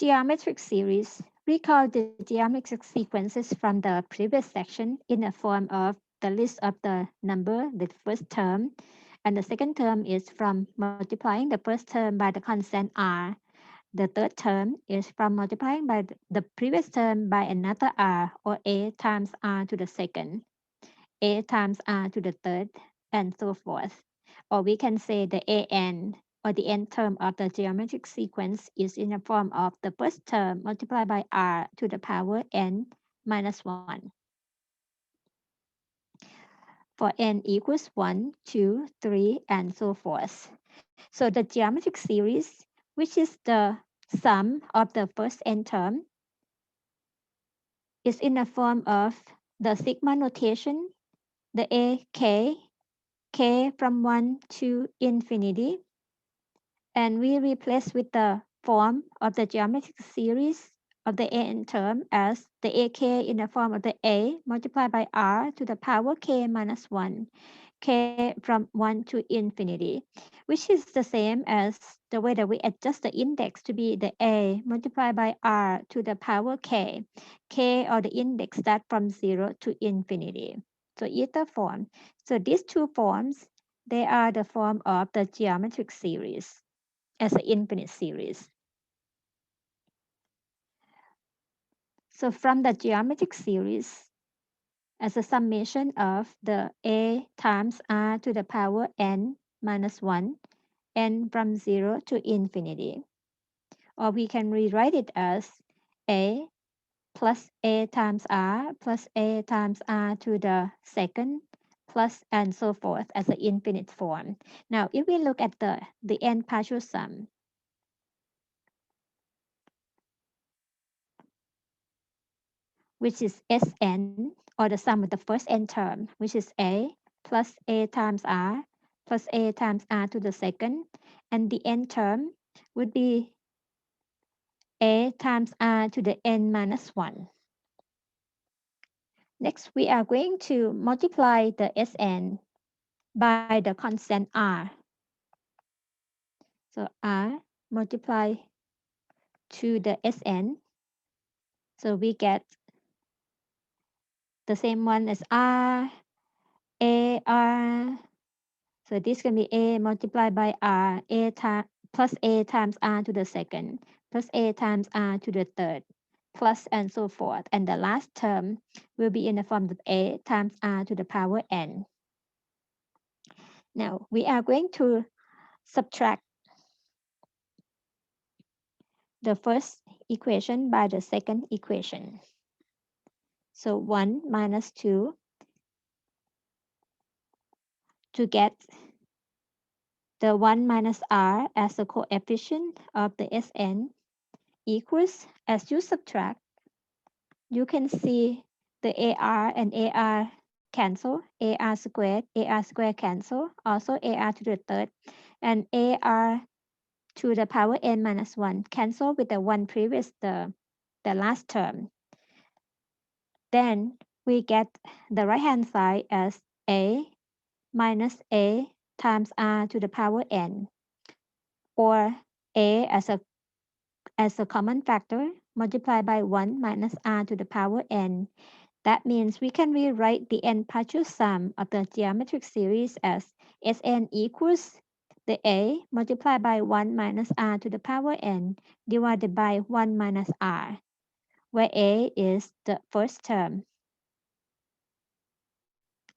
Geometric series. Recall the geometric sequences from the previous section in the form of the list of the number, the first term, and the second term is from multiplying the first term by the constant r. The third term is from multiplying by the previous term by another r, or a times r to the second, a times r to the third, and so forth. Or we can say the an, or the nth term of the geometric sequence is in the form of the first term multiplied by r to the power n minus 1. For n equals 1, 2, 3, and so forth. So the geometric series, which is the sum of the first n term, is in the form of the sigma notation, the k from 1 to infinity, and we replace with the form of the geometric series of the n term as the ak in the form of the a multiplied by r to the power k minus 1, k from 1 to infinity, which is the same as the way that we adjust the index to be the a multiplied by r to the power k or the index start from 0 to infinity. So either form. So these two forms, they are the form of the geometric series as an infinite series. So from the geometric series, as a summation of the a times r to the power n minus 1, n from 0 to infinity. Or we can rewrite it as a plus a times r plus a times r to the second plus and so forth as an infinite form. Now, if we look at the n partial sum, which is Sn, or the sum of the first n term, which is a plus a times r plus a times r to the second, and the n term would be a times r to the n minus 1. Next, we are going to multiply the Sn by the constant r. So r multiply to the Sn. So we get the same one as r, a, r. So this can be a multiplied by r, plus a times r to the second, plus a times r to the third, plus and so forth. And the last term will be in the form of a times r to the power n. Now we are going to subtract the first equation by the second equation. So 1 minus 2 to get the 1 minus r as the coefficient of the Sn equals, as you subtract, you can see the AR and AR cancel, AR squared cancel, also AR to the third, and AR to the power n minus 1 cancel with the one previous, the last term. Then we get the right hand side as a minus a times r to the power n, or a as a common factor multiplied by 1 minus r to the power n. That means we can rewrite the n partial sum of the geometric series as Sn equals the a multiplied by 1 minus r to the power n divided by 1 minus r, where a is the first term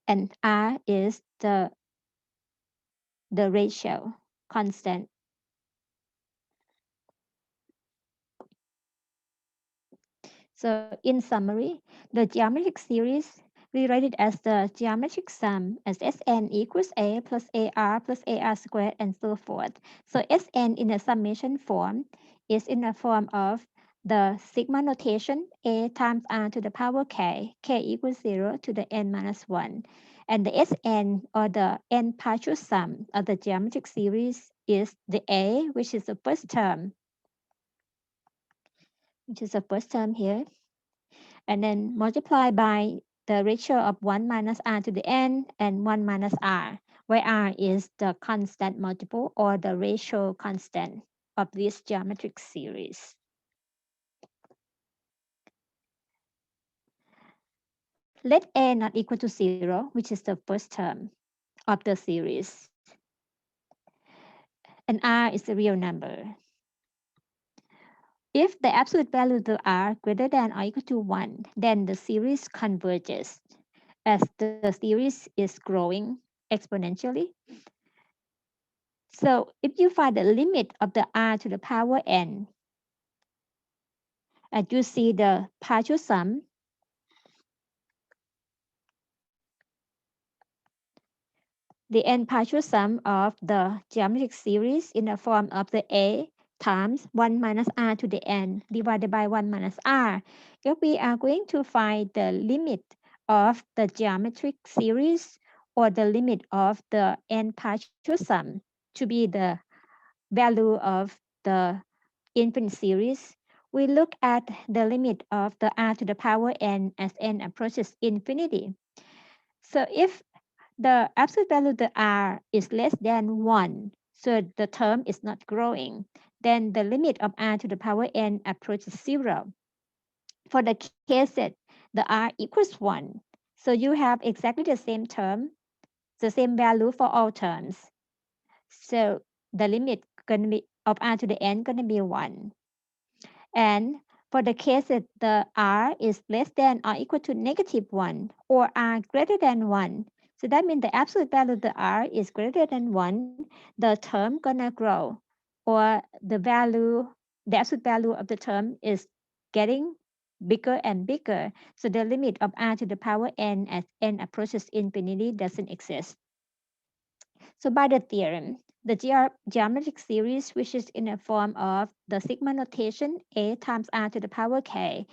and r is the ratio constant. So in summary, the geometric series, we write it as the geometric sum as Sn equals a plus ar squared and so forth. So Sn in the summation form is in the form of the sigma notation a times r to the power k equals 0 to the n minus 1. And the Sn, or the n partial sum of the geometric series, is the a, which is the first term, here, and then multiply by the ratio of 1 minus r to the n and 1 minus r, where r is the constant multiple or the ratio constant of this geometric series. Let a not equal to 0, which is the first term of the series, and r is a real number. If the absolute value of the r greater than or equal to 1, then the series converges as the series is growing exponentially. So if you find the limit of the r to the power n, as you see the partial sum, the n partial sum of the geometric series in the form of the a times 1 minus r to the n divided by 1 minus r. If we are going to find the limit of the geometric series or the limit of the n partial sum to be the value of the infinite series, we look at the limit of the r to the power n as n approaches infinity. So if the absolute value of the r is less than 1, so the term is not growing, then the limit of r to the power n approaches 0. For the case that the r equals 1, so you have exactly the same term, the same value for all terms. So the limit gonna be of r to the n gonna be 1. And for the case that the r is less than or equal to negative 1 or r greater than 1, so that means the absolute value of the r is greater than 1, the term gonna grow, or the absolute value of the term is getting bigger and bigger. So the limit of r to the power n as n approaches infinity doesn't exist. So by the theorem, the geometric series, which is in the form of the sigma notation a times r to the power k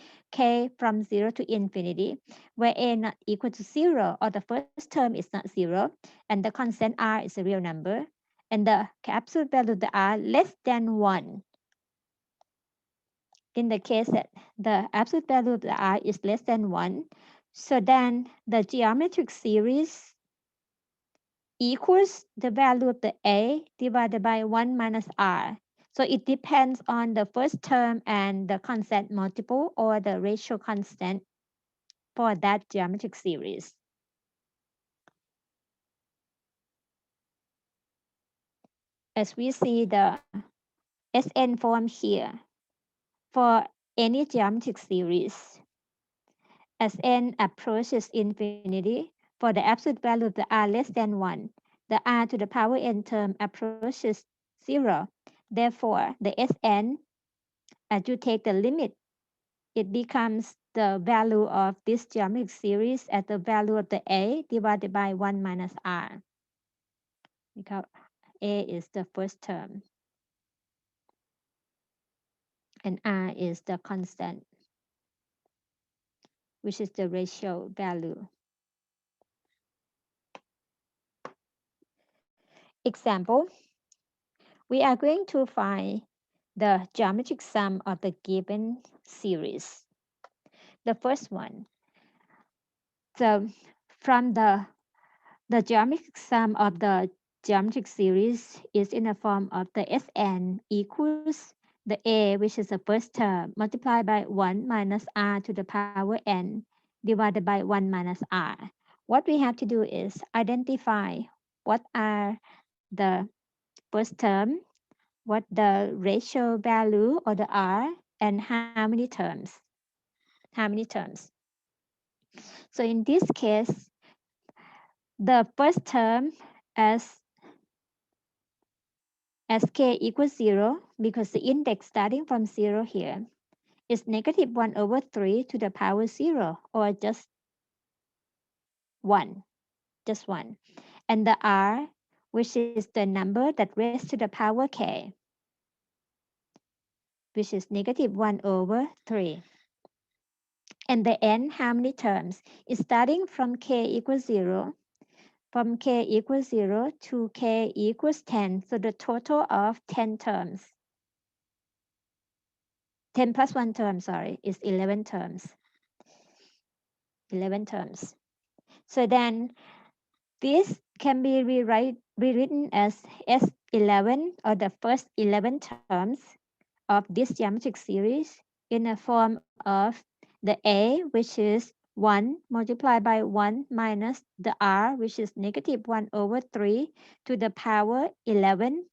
from 0 to infinity, where a not equal to 0 or the first term is not 0, and the constant r is a real number, and the absolute value of the r less than 1. In the case that the absolute value of the r is less than 1, so then the geometric series equals the value of the a divided by 1 minus r. So it depends on the first term and the constant multiple or the ratio constant for that geometric series. As we see the Sn form here, for any geometric series, as n approaches infinity, for the absolute value of the r less than 1, the r to the power n term approaches 0. Therefore, the Sn, as you take the limit, it becomes the value of this geometric series at the value of the a divided by 1 minus r, because a is the first term and r is the constant, which is the ratio value. Example, we are going to find the geometric sum of the given series. The first one, so from the geometric sum of the geometric series is in the form of the Sn equals the a, which is the first term, multiplied by 1 minus r to the power n divided by 1 minus r. What we have to do is identify what are the first term, what the ratio value of the r, and how many terms. How many terms. So in this case, the first term as k equals 0, because the index starting from 0 here is negative 1 over 3 to the power 0, or just 1, just 1. And the r, which is the number that raised to the power k, which is negative 1 over 3. And the n, how many terms? Is starting from k equals 0, from k equals 0 to k equals 10. So the total of 10 terms. 10 plus 1 term, sorry, is 11 terms. 11 terms. So then this can be rewritten as S11, or the first 11 terms of this geometric series, in the form of the A, which is 1 multiplied by 1 minus the r, which is negative 1 over 3 to the power 11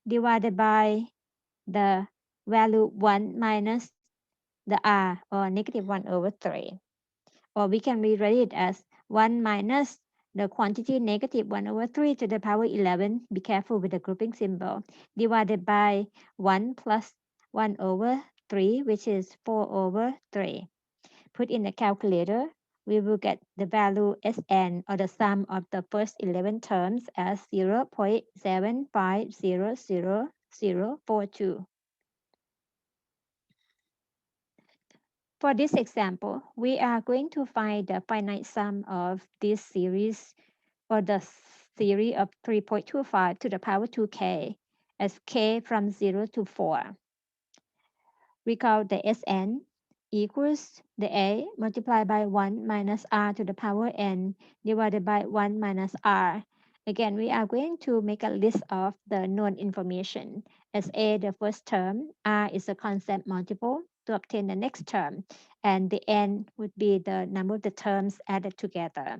divided by the value 1 minus the r, or negative 1 over 3. Or we can rewrite it as 1 minus the quantity negative 1 over 3 to the power 11, be careful with the grouping symbol, divided by 1 plus 1 over 3, which is 4 over 3. Put in the calculator, we will get the value Sn, or the sum of the first 11 terms, as 0.75000042. For this example, we are going to find the finite sum of this series, or the series of 3.25 to the power 2k, as k from 0 to 4. Recall the Sn equals the a multiplied by 1 minus r to the power n divided by 1 minus r. Again, we are going to make a list of the known information, as a the first term, r is a constant multiple to obtain the next term, and the n would be the number of the terms added together.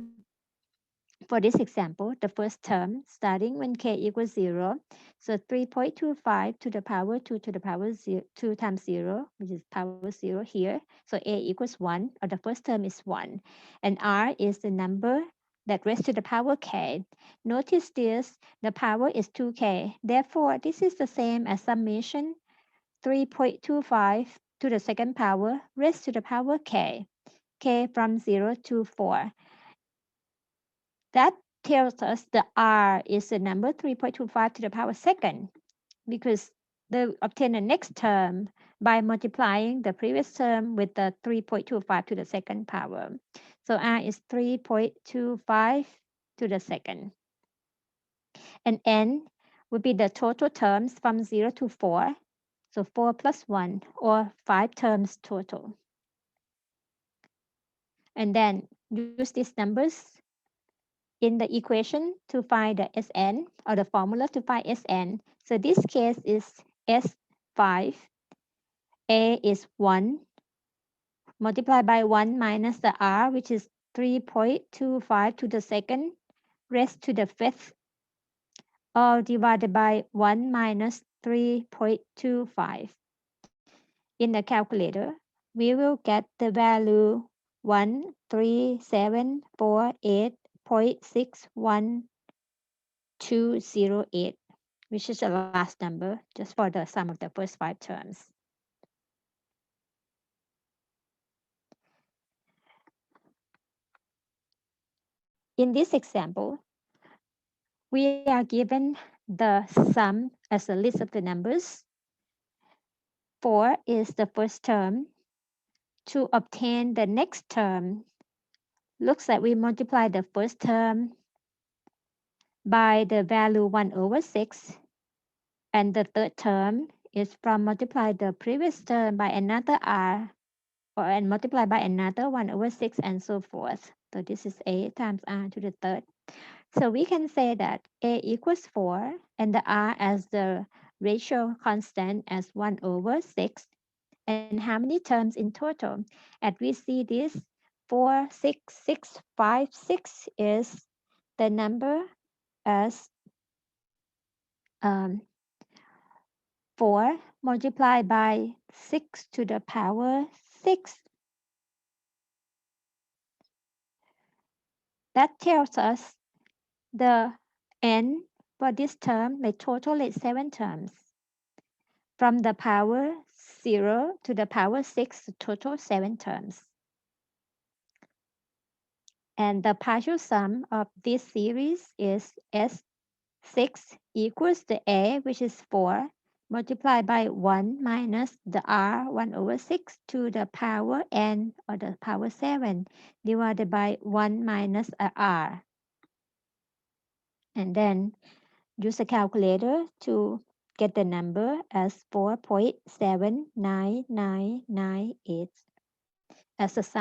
For this example, the first term, starting when k equals 0, so 3.25 to the power 2 to the power 2 times 0, which is power 0 here. So a equals 1, or the first term is 1. And r is the number that raised to the power k. Notice this, the power is 2k. Therefore, this is the same as summation 3.25 to the second power raised to the power k from 0 to 4. That tells us the r is the number 3.25 to the power second, because they obtain the next term by multiplying the previous term with the 3.25 to the second power. So r is 3.25 to the second. And n would be the total terms from 0 to 4. So 4 plus 1, or 5 terms total. And then use these numbers in the equation to find the Sn, or the formula to find Sn. So this case is S5, A is 1, multiplied by 1 minus the R, which is 3.25 to the second, raised to the fifth, all divided by 1 minus 3.25. In the calculator, we will get the value 13748.61208, which is the last number, just for the sum of the first 5 terms. In this example, we are given the sum as a list of the numbers. 4 is the first term. To obtain the next term, looks like we multiply the first term by the value 1 over 6, and the third term is from multiply the previous term by another r, and multiply by another 1 over 6, and so forth. So this is a times r to the third. So we can say that a equals 4, and the r as the ratio constant as 1 over 6. And how many terms in total? And we see this 4, 6, 6, 5, 6 is the number as 4 multiplied by 6 to the power 6. That tells us the n for this term may total is 7 terms. From the power 0 to the power 6, total 7 terms. And the partial sum of this series is S6 equals the A, which is 4, multiplied by 1 minus the R, 1 over 6 to the power n, or the power 7, divided by 1 minus a R. And then use a calculator to get the number as 4.79998 as a sum